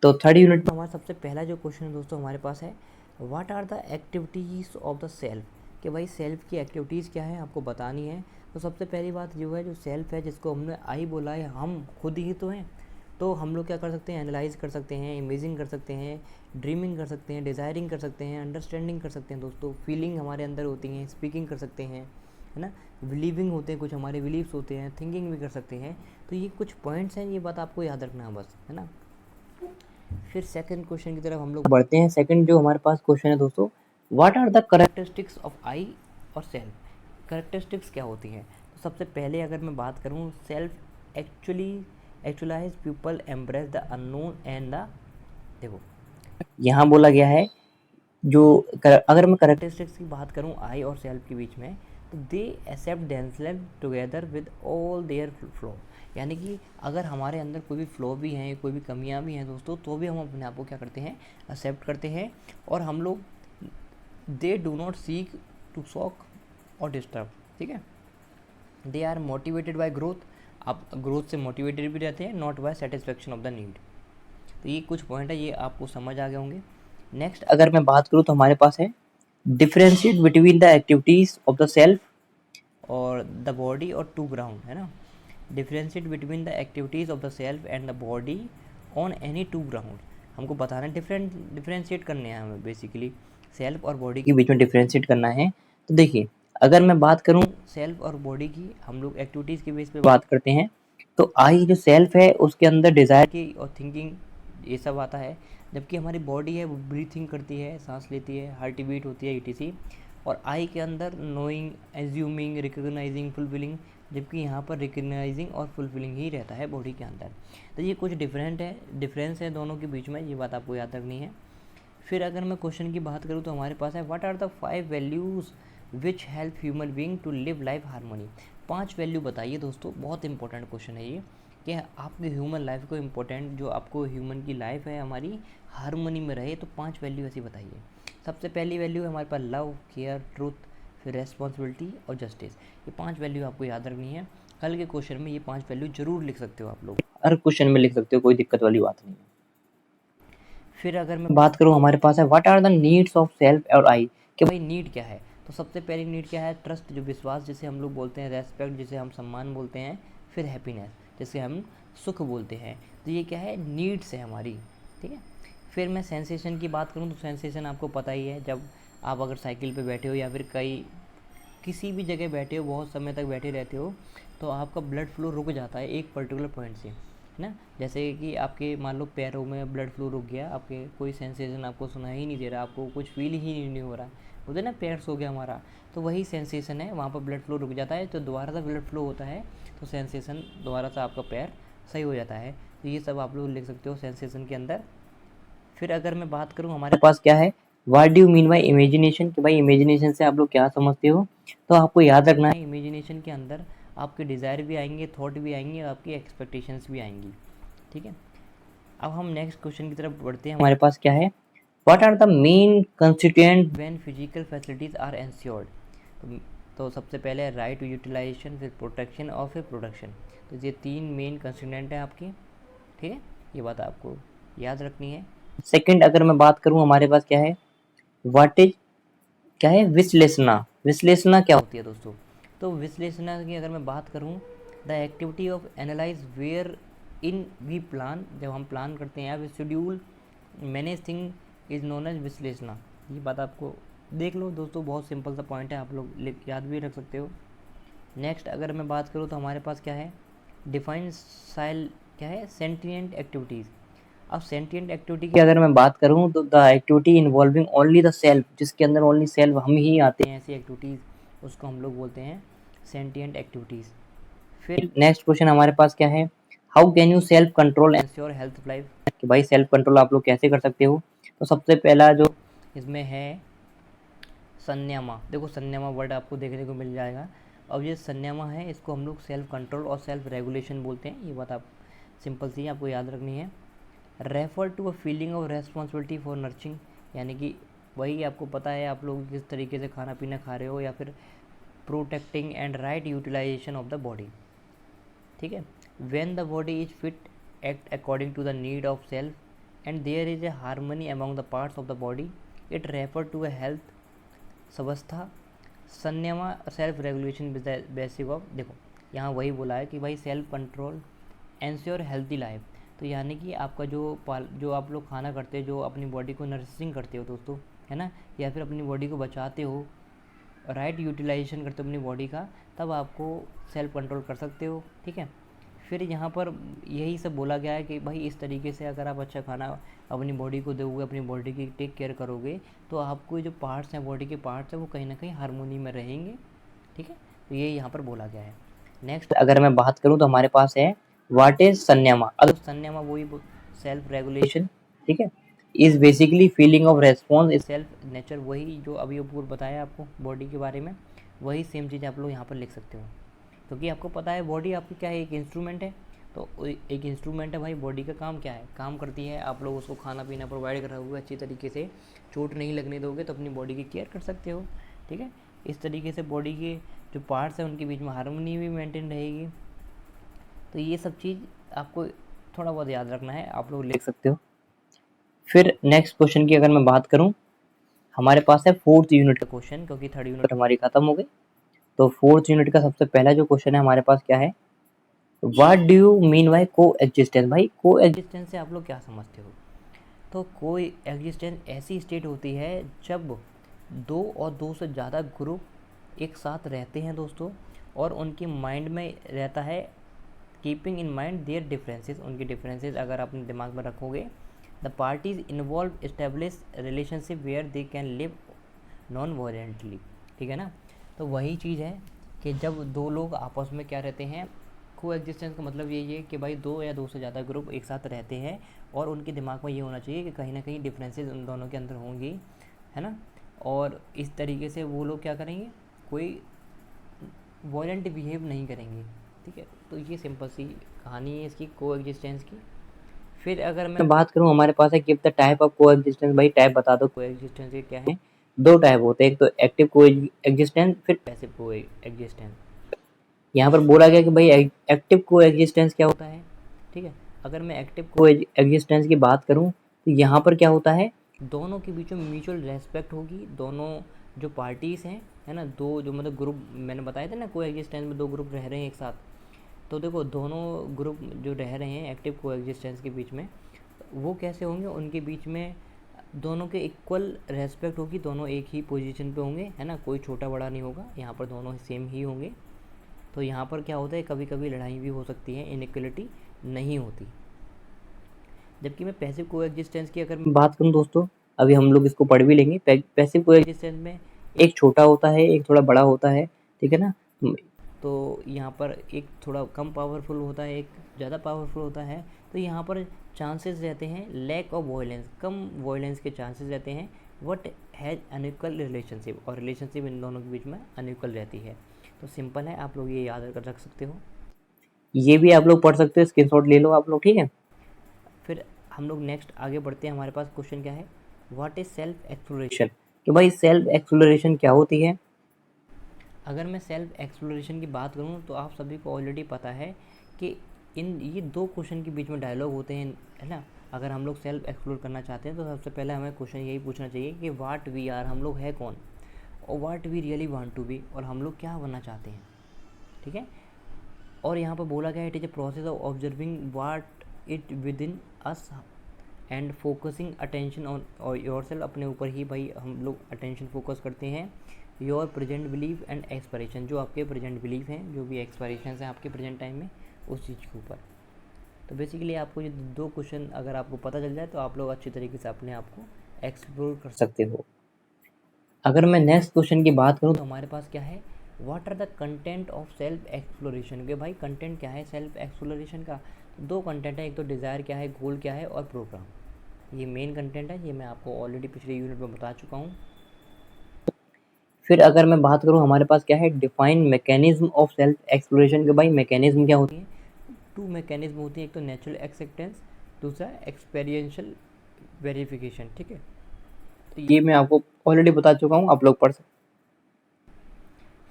तो थर्ड यूनिट में हमारा सबसे पहला जो क्वेश्चन है दोस्तों हमारे पास है, what are the activities of the self, कि भाई सेल्फ की एक्टिविटीज़ क्या है आपको बतानी है। तो सबसे पहली बात जो है, जो सेल्फ है जिसको हमने आई बोला है, हम खुद ही तो हैं। तो हम लोग क्या कर सकते हैं, एनालाइज कर सकते हैं, इमेजिंग कर सकते हैं, ड्रीमिंग कर सकते हैं, डिज़ायरिंग कर सकते हैं, अंडरस्टैंडिंग कर सकते हैं दोस्तों, फीलिंग हमारे अंदर होती हैं, स्पीकिंग कर सकते हैं, है ना, बिलीविंग होते हैं, कुछ हमारे बिलीव्स होते हैं, थिंकिंग भी कर सकते हैं। तो ये कुछ पॉइंट्स हैं, ये बात आपको याद रखना है बस, है ना। फिर सेकंड क्वेश्चन की तरफ हम लोग बढ़ते हैं। सेकंड जो हमारे पास क्वेश्चन है दोस्तों, what are the characteristics of I और सेल्फ। करेक्टरिस्टिक्स क्या होती हैं। तो सबसे पहले अगर मैं बात करूँ, self actualise people embrace the unknown and the, देखो यहाँ बोला गया है जो अगर मैं करेक्टरिस्टिक्स की बात करूँ आई और सेल्फ के बीच में, तो they accept themselves together with all their flaw, यानी कि अगर हमारे अंदर कोई भी फ्लॉ भी हैं, कोई भी कमियां भी हैं दोस्तों, तो भी हम अपने आप को क्या करते हैं, एक्सेप्ट करते हैं। और हम लोग they do not seek to shock और डिस्टर्ब, ठीक है। They are motivated by growth, आप ग्रोथ से मोटिवेटेड भी रहते हैं, not by satisfaction of the need. तो ये कुछ पॉइंट है, ये आपको समझ आ गए होंगे। नेक्स्ट अगर मैं बात करूँ तो हमारे पास है, differentiate between the activities of the self और द बॉडी और टू ग्राउंड, है ना। Differentiate between the activities of the self and the body on any two ground, हमको बताना है, डिफ्रेंशिएट करने हैं हमें, बेसिकली सेल्फ और बॉडी के बीच में डिफ्रेंशिएट करना है। तो देखिए अगर मैं बात करूँ सेल्फ और बॉडी की, हम लोग एक्टिविटीज़ के बेस पे बात करते हैं। तो आई जो सेल्फ है उसके अंदर डिज़ायर की और थिंकिंग ये सब आता है, जबकि हमारी बॉडी है वो ब्रीथिंग करती है, सांस लेती है, हार्ट बीट होती है, ईटीसी। और आई के अंदर नोइंग, एज्यूमिंग, रिकॉग्नाइजिंग, फुलफिलिंग, जबकि यहाँ पर रिकॉग्नाइजिंग और फुलफिलिंग ही रहता है बॉडी के अंदर। तो ये कुछ डिफरेंस है दोनों के बीच में, ये बात आपको याद रखनी है। फिर अगर मैं क्वेश्चन की बात करूँ तो हमारे पास है, what are the 5 values which help human being to live life harmony. 5 value बताइए दोस्तों, बहुत इंपॉर्टेंट क्वेश्चन है ये, कि आपके ह्यूमन लाइफ को इम्पोर्टेंट, जो आपको ह्यूमन की लाइफ है हमारी हारमोनी में रहे, तो 5 वैल्यू ऐसी बताइए। सबसे पहली वैल्यू है हमारे पास लव, केयर, ट्रूथ, फिर रेस्पॉन्सिबिलिटी और जस्टिस। ये 5 वैल्यू आपको याद रखनी है। कल के क्वेश्चन में ये 5 वैल्यू जरूर लिख सकते हो आप लोग, हर क्वेश्चन में लिख सकते हो, कोई दिक्कत वाली बात नहीं है। फिर अगर मैं बात करूँ हमारे पास है, what are the needs of self और आई, कि भाई नीड क्या है। तो सबसे पहली नीड क्या है, ट्रस्ट जो विश्वास जिसे हम लोग बोलते हैं, रेस्पेक्ट जिसे हम सम्मान बोलते हैं, फिर हैप्पीनेस जिसे हम सुख बोलते हैं। तो ये क्या है, नीड्स है हमारी, ठीक है। फिर मैं सेंसेशन की बात करूँ तो सेंसेशन आपको पता ही है, जब आप अगर साइकिल पे बैठे हो या फिर किसी भी जगह बैठे हो, बहुत समय तक बैठे रहते हो, तो आपका ब्लड फ्लो रुक जाता है एक पर्टिकुलर पॉइंट से, है ना। जैसे कि आपके मान लो पैरों में ब्लड फ्लो रुक गया, आपके कोई सेंसेशन आपको सुना ही नहीं दे रहा, आपको कुछ फील ही नहीं हो रहा, बोलते ना पैर सो गया हमारा, तो वही सेंसेशन है, वहाँ पर ब्लड फ्लो रुक जाता है, तो दोबारा से ब्लड फ्लो होता है, तो सेंसेशन दोबारा से आपका पैर सही हो जाता है। तो ये सब आप लोग लिख सकते हो सेंसेशन के अंदर। फिर अगर मैं बात करूँ हमारे पास क्या है, what do you mean bye imagination, कि भाई इमेजिनेशन से आप लोग क्या समझते हो। तो आपको याद रखना है, इमेजिनेशन के अंदर आपके डिज़ायर भी आएंगे, थॉट भी आएंगे, और आपकी एक्सपेक्टेशंस भी आएंगी, ठीक है। अब हम नेक्स्ट क्वेश्चन की तरफ बढ़ते हैं। हमारे पास क्या है, what are the main constituent when physical facilities are ensured. तो सबसे पहले राइट टू यूटिलाइजेशन, फिर प्रोटेक्शन और फिर प्रोडक्शन। तो ये 3 मेन कंस्टिट्यूएंट हैं आपकी, ठीक है, ये बात आपको याद रखनी है। सेकंड अगर मैं बात करूँ हमारे पास क्या है, व्हाट इज, क्या है, विश्लेषणा। विश्लेषणा क्या होती है दोस्तों। तो विश्लेषणा की अगर मैं बात करूँ, the activity of analyse where in we plan, जब हम प्लान करते हैं या फिर schedule manage thing is known as विश्लेषणा। ये बात आपको देख लो दोस्तों, बहुत सिंपल सा पॉइंट है, आप लोग याद भी रख सकते हो। नेक्स्ट अगर मैं बात करूँ तो हमारे पास क्या है, डिफाइन साइल, क्या है, सेंटिएंट एक्टिविटीज़। अब सेंटिएंट एक्टिविटी की अगर मैं बात करूँ तो the activity involving only the self, जिसके अंदर ओनली सेल्फ हम ही आते हैं, ऐसी एक्टिविटीज़, उसको हम लोग बोलते हैं सेंटिएंट एक्टिविटीज़। फिर नेक्स्ट क्वेश्चन हमारे पास क्या है, how can you self control ensure health of life, कि भाई सेल्फ कंट्रोल आप लोग कैसे कर सकते हो। तो सबसे पहला जो इसमें है संयमा। देखो संयमा वर्ड आपको देखने को मिल जाएगा। अब ये संयमा है, इसको हम लोग सेल्फ कंट्रोल और सेल्फ रेगुलेशन बोलते हैं, ये बात आप सिंपल सी आपको याद रखनी है। Refer to a feeling of responsibility for nurturing, यानी कि वही आपको पता है आप लोग किस तरीके से खाना पीना खा रहे हो, या फिर protecting and right utilization of the body. ठीक है, when the body is fit act according to the need of self and there is a harmony among the parts of the body, it refer to a health स्वस्था संयमा self regulation basic of. देखो यहाँ वही बोला है कि भाई self control ensure healthy life. तो यानी कि आपका जो आप लोग खाना करते हो, जो अपनी बॉडी को नरिशिंग करते हो दोस्तों, है ना, या फिर अपनी बॉडी को बचाते हो, राइट यूटिलाइजेशन करते हो अपनी बॉडी का, तब आपको सेल्फ कंट्रोल कर सकते हो। ठीक है, फिर यहाँ पर यही सब बोला गया है कि भाई इस तरीके से अगर आप अच्छा खाना अपनी बॉडी को दोगे, अपनी बॉडी की टेक केयर करोगे, तो आपको जो पार्ट्स हैं, बॉडी के पार्ट्स हैं, वो कहीं ना कहीं हार्मोनी में रहेंगे। ठीक है, तो ये यहाँ पर बोला गया है। नेक्स्ट अगर मैं बात करूँ तो हमारे पास है व्हाट इज संयमा। अगर संयमा वही सेल्फ रेगुलेशन, ठीक है, is basically feeling of response is self nature. वही जो अभी ऊपर बताया आपको बॉडी के बारे में, वही सेम चीज़ आप लोग यहाँ पर लिख सकते हो, क्योंकि आपको पता है बॉडी आपकी क्या है, एक इंस्ट्रूमेंट है। तो एक इंस्ट्रूमेंट है भाई, बॉडी का काम क्या है, काम करती है, आप लोग उसको खाना पीना प्रोवाइड कराओगे अच्छी तरीके से, चोट नहीं लगने दोगे तो अपनी बॉडी की केयर कर सकते हो। ठीक है, इस तरीके से बॉडी के जो पार्ट्स हैं उनके बीच में हार्मनी भी मेंटेन रहेगी। तो ये सब चीज़ आपको थोड़ा बहुत याद रखना है, आप लोग लिख सकते हो। फिर नेक्स्ट क्वेश्चन की अगर मैं बात करूं, हमारे पास है फोर्थ यूनिट का क्वेश्चन, क्योंकि थर्ड यूनिट हमारी खत्म हो गई। तो फोर्थ यूनिट का सबसे पहला जो क्वेश्चन है हमारे पास क्या है, what do you mean bye को एग्जिस्टेंस। भाई को एग्जिस्टेंस से आप लोग क्या समझते हो? तो को एग्जिस्टेंस ऐसी स्टेट होती है जब दो और दो से ज़्यादा ग्रुप एक साथ रहते हैं दोस्तों, और उनके माइंड में रहता है keeping in mind their differences. उनके डिफरेंसेस अगर अपने दिमाग में रखोगे, the parties involve establish relationship where they can live non violently. ठीक है ना, तो वही चीज़ है कि जब दो लोग आपस में क्या रहते हैं, को एग्जिस्टेंस का मतलब यही है कि भाई दो या दो से ज़्यादा ग्रुप एक साथ रहते हैं, और उनके दिमाग में ये होना चाहिए कि कहीं ना कहीं डिफरेंसेस उन दोनों के अंदर होंगी, है ना, और इस तरीके से वो लोग क्या करेंगे, कोई वॉयलेंट बिहेव नहीं करेंगे। ठीक है, तो ये सिंपल सी कहानी है इसकी को एग्जिस्टेंस की। फिर अगर मैं बात करूँ, हमारे पास है गिव द टाइप ऑफ को एग्जिस्टेंस। भाई टाइप बता दो को एग्जिस्टेंस के क्या है। दो टाइप होते हैं, एक तो एक्टिव को एग्जिस्टेंस, फिर पैसिव को एग्जिस्टेंस। यहाँ पर बोला गया कि भाई एक्टिव को एग्जिस्टेंस क्या होता है। ठीक है, अगर मैं एक्टिव को एग्जिस्टेंस की बात करूँ तो यहाँ पर क्या होता है, दोनों के बीच में म्यूचुअल रेस्पेक्ट होगी। दोनों जो पार्टीज़ हैं, है ना, दो जो मतलब ग्रुप मैंने बताए थे ना, को एग्जिस्टेंस में दो ग्रुप रह रहे हैं एक साथ, तो देखो दोनों ग्रुप जो रह रहे हैं एक्टिव को एग्जिस्टेंस के बीच में, वो कैसे होंगे, उनके बीच में दोनों के इक्वल रेस्पेक्ट होगी, दोनों एक ही पोजीशन पे होंगे, है ना, कोई छोटा बड़ा नहीं होगा, यहाँ पर दोनों सेम ही होंगे। तो यहाँ पर क्या होता है, कभी कभी लड़ाई भी हो सकती है, इनइक्वलिटी नहीं होती। जबकि मैं पैसिव को एग्जिस्टेंस की अगर मैं बात करूँ दोस्तों, अभी हम लोग इसको पढ़ भी लेंगे। पैसिव को एग्जिस्टेंस में एक छोटा होता है, एक थोड़ा बड़ा होता है। ठीक है ना, तो यहाँ पर एक थोड़ा कम पावरफुल होता है, एक ज़्यादा पावरफुल होता है। तो यहाँ पर चांसेस रहते हैं लैक ऑफ वॉयलेंस, कम वॉयलेंस के चांसेस रहते हैं। वट हैज़ अनइक्वल रिलेशनशिप, और रिलेशनशिप इन दोनों के बीच में अनइक्वल रहती है। तो सिंपल है, आप लोग ये याद कर रख सकते हो, ये भी आप लोग पढ़ सकते हो, स्क्रीनशॉट ले लो आप लोग। ठीक है, फिर हम लोग नेक्स्ट आगे बढ़ते हैं। हमारे पास क्वेश्चन क्या है, व्हाट इज सेल्फ एक्सप्लोरेशन। कि भाई सेल्फ एक्सप्लोरेशन क्या होती है। अगर मैं सेल्फ एक्सप्लोरेशन की बात करूँ तो आप सभी को ऑलरेडी पता है कि ये दो क्वेश्चन के बीच में डायलॉग होते हैं, है ना। अगर हम लोग सेल्फ एक्सप्लोर करना चाहते हैं तो सबसे पहले हमें क्वेश्चन यही पूछना चाहिए कि व्हाट वी आर, हम लोग है कौन, और what we really want to be, और हम लोग क्या बनना चाहते हैं। ठीक है, और यहाँ पर बोला गया it is a process of observing what it with in us and focusing attention on your self. अपने ऊपर ही भाई हम लोग अटेंशन फोकस करते हैं। Your present belief and expiration, जो आपके प्रेजेंट बिलीफ हैं, जो भी एक्सपायरेशन हैं आपके प्रेजेंट टाइम में, उस चीज़ के ऊपर। तो बेसिकली आपको ये दो क्वेश्चन अगर आपको पता चल जाए तो आप लोग अच्छी तरीके से अपने आप को एक्सप्लोर कर सकते हो। अगर मैं नेक्स्ट क्वेश्चन की बात करूँ तो हमारे पास क्या है, what are the content of self exploration. के भाई कंटेंट क्या है सेल्फ एक्सप्लोरेशन का, तो दो कंटेंट है, एक तो डिज़ायर क्या है, गोल क्या है, और प्रोग्राम। ये मेन कंटेंट है, ये मैं आपको ऑलरेडी पिछले यूनिट में बता चुका हूँ। फिर अगर मैं बात करूँ हमारे पास क्या है, define mechanism of self exploration. के भाई मैकेनिज्म क्या होती है, टू मैकेनिज्म होती है, एक तो नेचुरल एक्सेप्टेंस, दूसरा एक्सपेरियंशियल वेरिफिकेशन। ठीक है, तो ये मैं आपको ऑलरेडी बता चुका हूँ, आप लोग पढ़ सकते।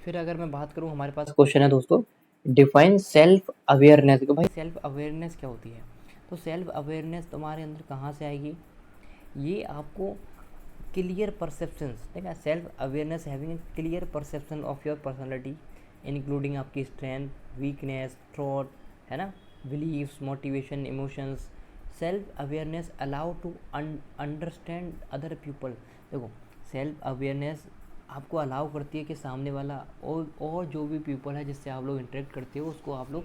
फिर अगर मैं बात करूँ, हमारे पास क्वेश्चन है दोस्तों, डिफाइन सेल्फ अवेयरनेस। भाई सेल्फ अवेयरनेस क्या होती है? तो सेल्फ अवेयरनेस तुम्हारे अंदर कहाँ से आएगी? ये आपको क्लियर परसेप्शंस, ठीक है, self awareness having clear perception of your personality including आपकी स्ट्रेंथ, वीकनेस, थॉट, है ना, beliefs, motivation, emotions. Self awareness allow to understand other people. देखो, सेल्फ अवेयरनेस आपको अलाउ करती है कि सामने वाला और जो भी पीपल है जिससे आप लोग इंटरेक्ट करते हो उसको आप लोग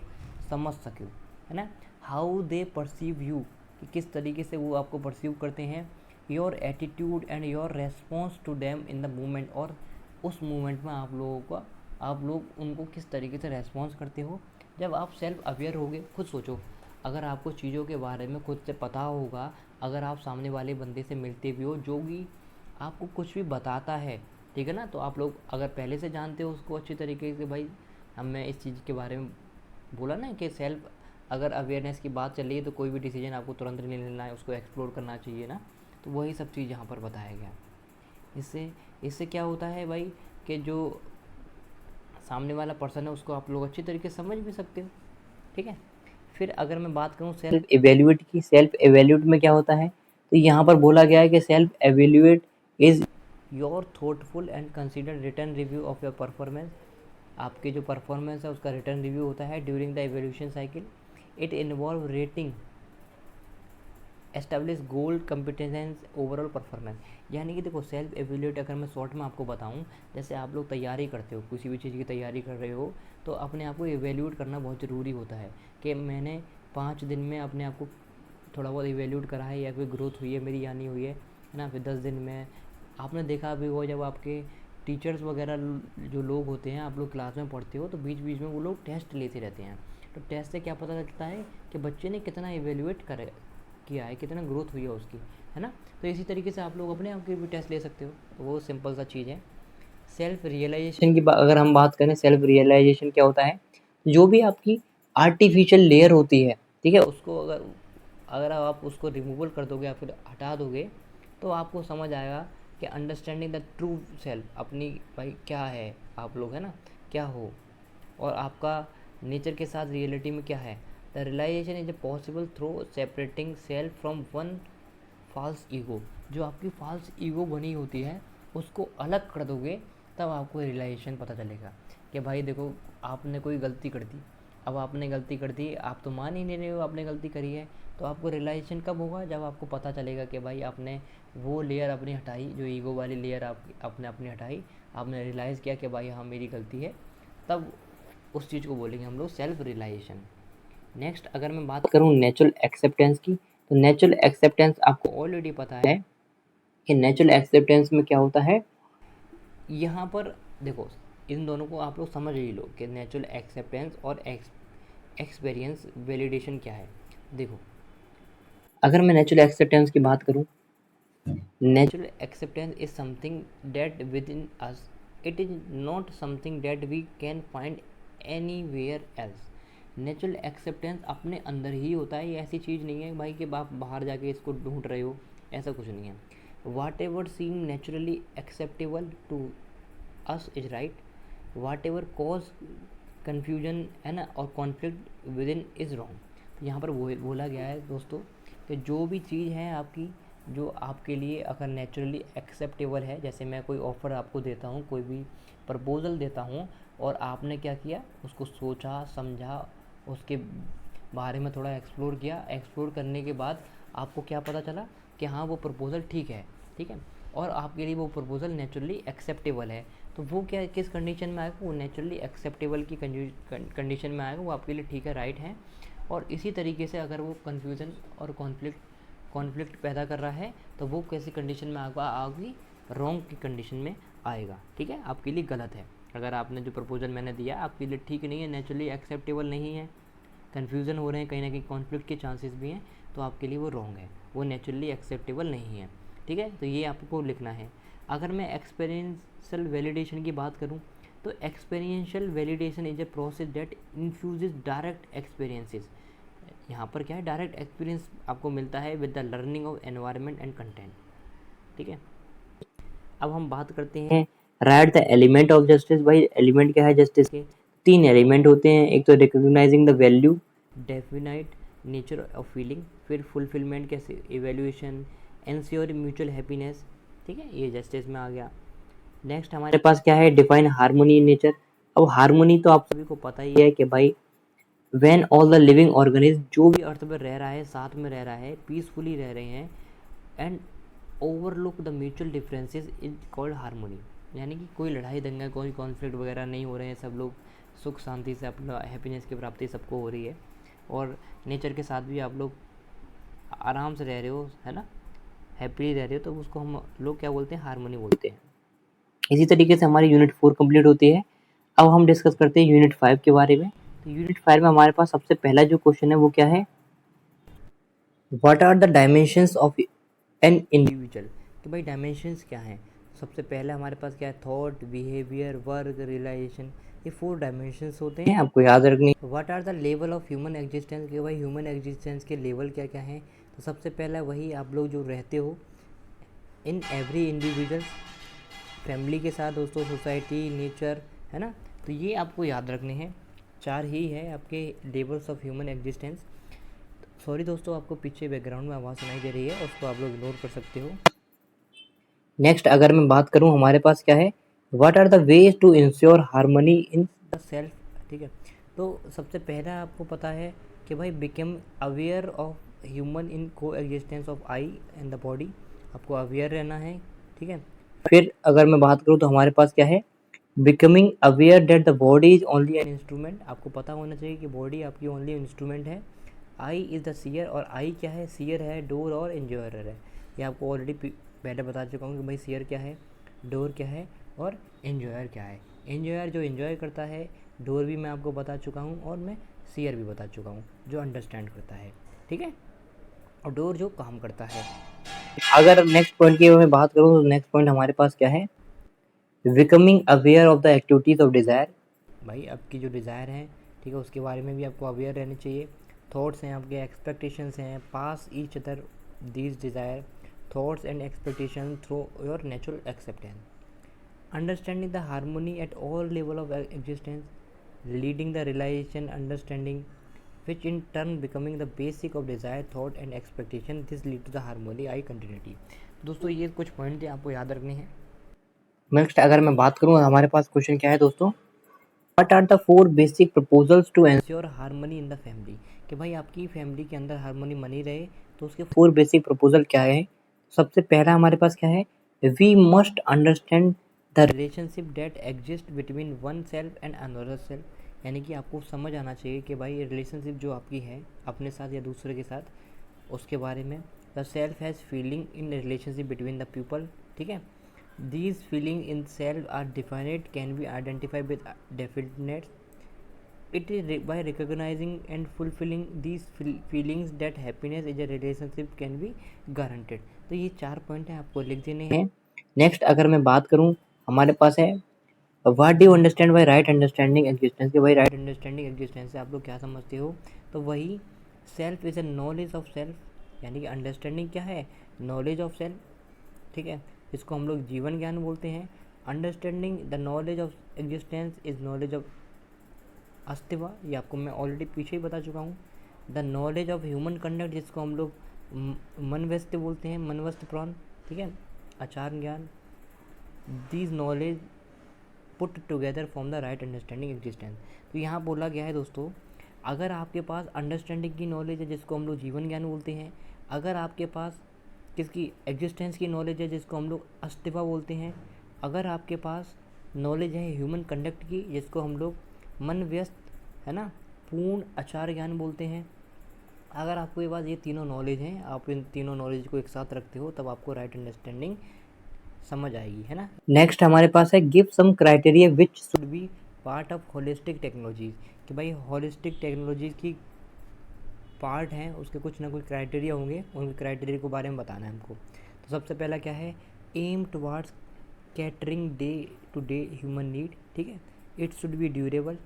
समझ सके, है ना। हाउ दे परसीव यू, कि किस तरीके से वो आपको परसीव करते हैं। Your attitude and your response to them in the moment, और उस मोमेंट में आप लोग उनको किस तरीके से रेस्पॉन्स करते हो। जब आप सेल्फ अवेयर होगे, खुद सोचो, अगर आपको चीज़ों के बारे में खुद से पता होगा, अगर आप सामने वाले बंदे से मिलते भी हो जो भी आपको कुछ भी बताता है, ठीक है ना, तो आप लोग अगर पहले से जानते हो उसको अच्छी तरीके से, भाई हमें इस चीज़ के बारे में बोला ना कि सेल्फ अगर अवेयरनेस की बात चल रही है तो कोई भी डिसीजन आपको तुरंत नहीं लेना है, उसको एक्सप्लोर करना चाहिए ना। तो वही सब चीज़ यहाँ पर बताया गया। इससे इससे क्या होता है भाई, कि जो सामने वाला पर्सन है उसको आप लोग अच्छी तरीके से समझ भी सकते हो, ठीक है। फिर अगर मैं बात करूँ सेल्फ एवेल्यूएट की, सेल्फ एवेल्यूएट में क्या होता है, तो यहाँ पर बोला गया है कि self evaluate is your thoughtful and consider return review of your performance. आपके जो परफॉर्मेंस है उसका रिटर्न रिव्यू होता है during the evolution cycle. It involve rating establish goal competence overall performance. यानी कि देखो, सेल्फ एवेल्यूएट अगर मैं शॉर्ट में आपको बताऊं, जैसे आप लोग तैयारी करते हो, किसी भी चीज़ की तैयारी कर रहे हो, तो अपने आप को एवेल्यूएट करना बहुत ज़रूरी होता है कि मैंने 5 दिन में अपने आप को थोड़ा बहुत इवेल्यूट करा है, या कोई ग्रोथ हुई है मेरी या नहीं हुई है ना। फिर 10 दिन में आपने देखा भी हो, जब आपके टीचर्स वगैरह जो लोग होते हैं, आप लोग क्लास में पढ़ते हो तो बीच बीच में वो लोग टेस्ट लेते रहते हैं। तो टेस्ट से क्या पता चलता है कि बच्चे ने कितना इवेल्यूएट करे किया है, कितना ग्रोथ हुई है उसकी, है ना। तो इसी तरीके से आप लोग अपने आप के भी टेस्ट ले सकते हो, तो वो सिंपल सा चीज़ है। सेल्फ रियलाइजेशन की अगर हम बात करें, सेल्फ रियलाइजेशन क्या होता है, जो भी आपकी आर्टिफिशियल लेयर होती है, ठीक है, उसको अगर अगर आप उसको रिमूवल कर दोगे या फिर हटा दोगे, तो आपको समझ आएगा कि अंडरस्टैंडिंग द ट्रू सेल्फ, अपनी भाई क्या है आप लोग, है ना, क्या हो, और आपका नेचर के साथ रियलिटी में क्या है। The realization is a possible through separating self from one false ego. जो आपकी फॉल्स ईगो बनी होती है उसको अलग कर दोगे, तब आपको रियलाइजेशन पता चलेगा कि भाई देखो, आपने कोई गलती कर दी, अब आपने गलती कर दी, आप तो मान ही नहीं रहे हो आपने गलती करी है। तो आपको रियलाइजेशन कब होगा, जब आपको पता चलेगा कि भाई आपने वो लेयर अपनी हटाई, जो ईगो वाली लेयर आपने अपनी हटाई, आपने रियलाइज़ किया कि भाई हाँ मेरी गलती है, तब उस चीज़ को बोलेंगे हम लोग सेल्फ रियलाइजेशन। नेक्स्ट अगर मैं बात करूँ नेचुरल एक्सेप्टेंस की, तो नेचुरल एक्सेप्टेंस आपको ऑलरेडी पता है कि नेचुरल एक्सेप्टेंस में क्या होता है। यहाँ पर देखो, इन दोनों को आप लोग समझ ही लो कि नेचुरल एक्सेप्टेंस और एक्सपीरियंस वैलिडेशन क्या है। देखो, अगर मैं नेचुरल एक्सेप्टेंस की बात करूँ, natural acceptance is something that within us, it is not something that we can find anywhere else. Natural acceptance अपने अंदर ही होता है, ये ऐसी चीज़ नहीं है भाई कि आप बाहर जाके इसको ढूंढ रहे हो, ऐसा कुछ नहीं है। Whatever seem naturally acceptable to us is right, whatever cause confusion, है ना, और conflict within is wrong. तो यहाँ पर बोला गया है दोस्तों कि जो भी चीज़ है आपकी, जो आपके लिए अगर नेचुरली एक्सेप्टेबल है, जैसे मैं कोई ऑफ़र आपको देता हूँ, कोई भी प्रपोज़ल देता हूँ, और आपने क्या किया, उसको सोचा समझा, उसके बारे में थोड़ा एक्सप्लोर किया, एक्सप्लोर करने के बाद आपको क्या पता चला कि हाँ वो प्रपोज़ल ठीक है, ठीक है, और आपके लिए वो प्रपोज़ल नेचुरली एक्सेप्टेबल है, तो वो क्या किस कंडीशन में आएगा, वो नेचुरली एक्सेप्टेबल की कंडीशन में आएगा, वो आपके लिए ठीक है, राइट है। और इसी तरीके से अगर वो कन्फ्यूज़न और कॉन्फ्लिक्ट पैदा कर रहा है, तो वो कैसी कंडीशन में आगे रॉन्ग की कंडीशन में आएगा, ठीक है, आपके लिए गलत है। अगर आपने जो प्रपोजल मैंने दिया आपके लिए ठीक नहीं है, नेचुरली एक्सेप्टेबल नहीं है, कन्फ्यूज़न हो रहे हैं, कहीं ना कहीं कॉन्फ्लिक्ट के चांसेस भी हैं, तो आपके लिए वो रॉन्ग है, वो नेचुरली एक्सेप्टेबल नहीं है, ठीक है। तो ये आपको लिखना है। अगर मैं एक्सपीरियंशियल वैलिडेशन की बात करूँ, तो experiential validation is a process that infuses direct experiences. यहाँ पर क्या है, डायरेक्ट एक्सपीरियंस आपको मिलता है with the learning of environment and content, ठीक है। अब हम बात करते हैं right the element of justice. भाई एलिमेंट क्या है जस्टिस के? 3 एलिमेंट होते हैं। एक तो recognising the value, definite nature of feeling, फिर फुलफिलमेंट कैसे, इवेल्यूएशन, एंश्योर म्यूचुअल हैप्पीनेस। ठीक है, ये जस्टिस में आ गया। नेक्स्ट हमारे पास क्या है? Define harmony in nature. अब हार्मोनी तो आप सभी को पता ही है कि भाई when all the living organism, जो भी अर्थ पर रह रहा है, साथ में रह रहा है, पीसफुली रह रहे हैं, and overlook the mutual differences is called harmony. यानी कि कोई लड़ाई दंगा, कोई कॉन्फ्लिक्ट वगैरह नहीं हो रहे हैं, सब लोग सुख शांति से अपना हैप्पीनेस की प्राप्ति सबको हो रही है, और नेचर के साथ भी आप लोग आराम से रह रहे हो, है ना, हैप्पीली रह रहे हो, तो उसको हम लोग क्या बोलते हैं? हार्मोनी बोलते हैं। इसी तरीके से हमारी यूनिट 4 कंप्लीट होती है। अब हम डिस्कस करते हैं यूनिट 5 के बारे में। तो यूनिट 5 में हमारे पास सबसे पहला जो क्वेश्चन है वो क्या है? What are the dimensions of an individual. कि भाई डायमेंशंस क्या हैं? सबसे पहले हमारे पास क्या है? Thought, behaviour, work, realization. ये 4 डायमेंशंस होते हैं, आपको याद रखनी। What are the level of human existence. कि भाई ह्यूमन एग्जिस्टेंस के लेवल क्या क्या हैं? तो सबसे पहला वही आप लोग जो रहते हो इन एवरी इंडिविजुअल, फैमिली के साथ, दोस्तों, सोसाइटी, नेचर, है ना। तो ये आपको याद रखने हैं। 4 ही है आपके levels of human existence. Sorry दोस्तों, आपको पीछे बैकग्राउंड में आवाज़ सुनाई दे रही है, उसको आप लोग इग्नोर कर सकते हो। नेक्स्ट अगर मैं बात करूं, हमारे पास क्या है? What are the ways to ensure harmony in the self. ठीक है, तो सबसे पहला आपको पता है कि भाई become aware of human in coexistence of I and the body. आपको अवेयर रहना है। ठीक है, फिर अगर मैं बात करूं तो हमारे पास क्या है? Becoming aware that the body is only an instrument. आपको पता होना चाहिए कि बॉडी आपकी ओनली इंस्ट्रूमेंट है। आई इज़ द सीयर, और आई क्या है? सीयर है, डोर और एन्जॉयर है। ये आपको ऑलरेडी पहले बता चुका हूँ कि भाई सीयर क्या है, डोर क्या है, और एन्जॉयर क्या है। एन्जॉयर जो एन्जॉय करता है, डोर भी मैं आपको बता चुका हूँ, और मैं सीयर भी बता चुका हूँ जो अंडरस्टैंड करता है। ठीक है, और डोर जो काम करता है। अगर नेक्स्ट पॉइंट की मैं बात करूँ तो नेक्स्ट पॉइंट हमारे पास क्या है? Becoming aware of the activities of desire. भाई आपकी जो डिज़ायर है, ठीक है, उसके बारे में भी आपको अवेयर रहनी चाहिए। थॉट्स हैं आपके, एक्सपेक्टेशंस हैं, pass each other these desire, thoughts and expectation through your natural acceptance. Understanding the harmony at all level of existence, leading the realization understanding which in turn becoming the basic of desire, thought and expectation, this lead to the harmony, I continuity। दोस्तों ये कुछ point थे, आपको याद रखने हैं। Next अगर मैं बात करूँ, हमारे पास क्वेश्चन क्या है दोस्तों? What are the 4 basic proposals to ensure harmony in the family. कि भाई आपकी फैमिली के अंदर हार्मनी बनी रहे, तो उसके 4 बेसिक प्रपोजल क्या है? सबसे पहला हमारे पास क्या है? We must understand the relationship that exist between one self and another self. यानी कि आपको समझ आना चाहिए कि भाई रिलेशनशिप जो आपकी है अपने साथ या दूसरे के साथ, उसके बारे में। The self has feeling in relationship between the people. ठीक है, these feelings in self are definite, can be identified with definite। It is by recognizing and fulfilling these feelings that happiness in a relationship can be guaranteed। तो ये 4 point हैं, आपको लिख देने हैं। Next अगर मैं बात करूँ, हमारे पास है what do you understand by right understanding existence. के भाई राइट अंडरस्टैंडिंग एग्जिस्टेंस से आप लोग क्या समझते हो? तो वही self is a knowledge of self. यानी कि अंडरस्टैंडिंग क्या है? Knowledge of self. ठीक है, इसको हम लोग जीवन ज्ञान बोलते हैं। Understanding the knowledge of existence is knowledge of अस्तित्व, ये आपको मैं ऑलरेडी पीछे ही बता चुका हूँ। The knowledge of human conduct, जिसको हम लोग मनवस्त बोलते हैं, मनवस्त प्राण। ठीक है, आचार ज्ञान। These knowledge put together form the right understanding existence. तो यहाँ बोला गया है दोस्तों, अगर आपके पास अंडरस्टैंडिंग की नॉलेज है, जिसको हम लोग जीवन ज्ञान बोलते हैं, अगर आपके पास किसकी एग्जिस्टेंस की नॉलेज है, जिसको हम लोग अस्तित्व बोलते हैं, अगर आपके पास नॉलेज है ह्यूमन कंडक्ट की, जिसको हम लोग मन व्यस्त, है ना, पूर्ण आचार ज्ञान बोलते हैं, अगर आपके पास ये तीनों नॉलेज हैं, आप इन तीनों नॉलेज को एक साथ रखते हो, तब आपको राइट अंडरस्टैंडिंग समझ आएगी, है ना। नेक्स्ट हमारे पास है give some criteria which should be part of holistic technologies. कि भाई होलिस्टिक टेक्नोलॉजीज की पार्ट हैं, उसके कुछ ना कुछ क्राइटेरिया होंगे, उनके क्राइटेरिया के बारे में बताना है हमको। तो सबसे पहला क्या है? Aim towards catering day to day human need. ठीक है, it should be durable,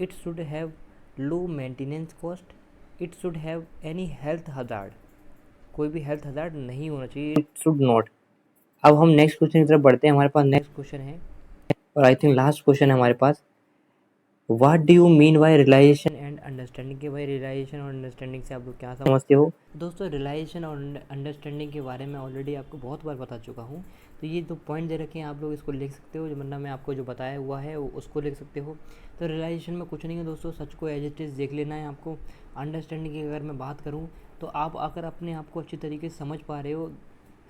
it should have low maintenance cost, it should have any health hazard. कोई भी हेल्थ हजार्ड नहीं होना चाहिए, इट शुड नॉट। अब हम नेक्स्ट क्वेश्चन की तरफ बढ़ते हैं। हमारे पास नेक्स्ट क्वेश्चन है और आई थिंक लास्ट क्वेश्चन है हमारे पास। What do you mean by realization and understanding? के भाई रियलाइजेशन और अंडरस्टैंडिंग से आप लोग क्या समझते हो? दोस्तों रियलाइजेशन और अंडरस्टैंडिंग के बारे में ऑलरेडी आपको बहुत बार बता चुका हूँ। तो ये जो पॉइंट दे रखे हैं आप लोग इसको लिख सकते हो, जो वरना मैं आपको जो बताया हुआ है उसको लिख सकते हो। तो रियलाइजेशन में कुछ नहीं है दोस्तों, सच को एज इट इज़ देख लेना है आपको। अंडरस्टैंडिंग की अगर मैं बात करूँ तो आप अगर अपने आप को अच्छी तरीके से समझ पा रहे हो,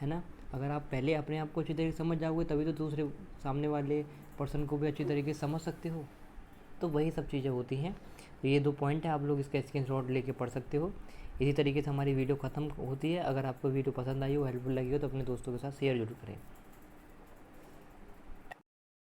है ना, अगर आप पहले अपने आप को अच्छी तरीके से समझ जाओगे तभी तो दूसरे सामने वाले पर्सन को भी अच्छी तरीके से समझ सकते हो। तो वही सब चीज़ें होती हैं। तो ये 2 पॉइंट है, आप लोग इसका स्क्रीनशॉट लेके पढ़ सकते हो। इसी तरीके से हमारी वीडियो ख़त्म होती है। अगर आपको वीडियो पसंद आई हो, हेल्पफुल लगी हो तो अपने दोस्तों के साथ शेयर जरूर करें।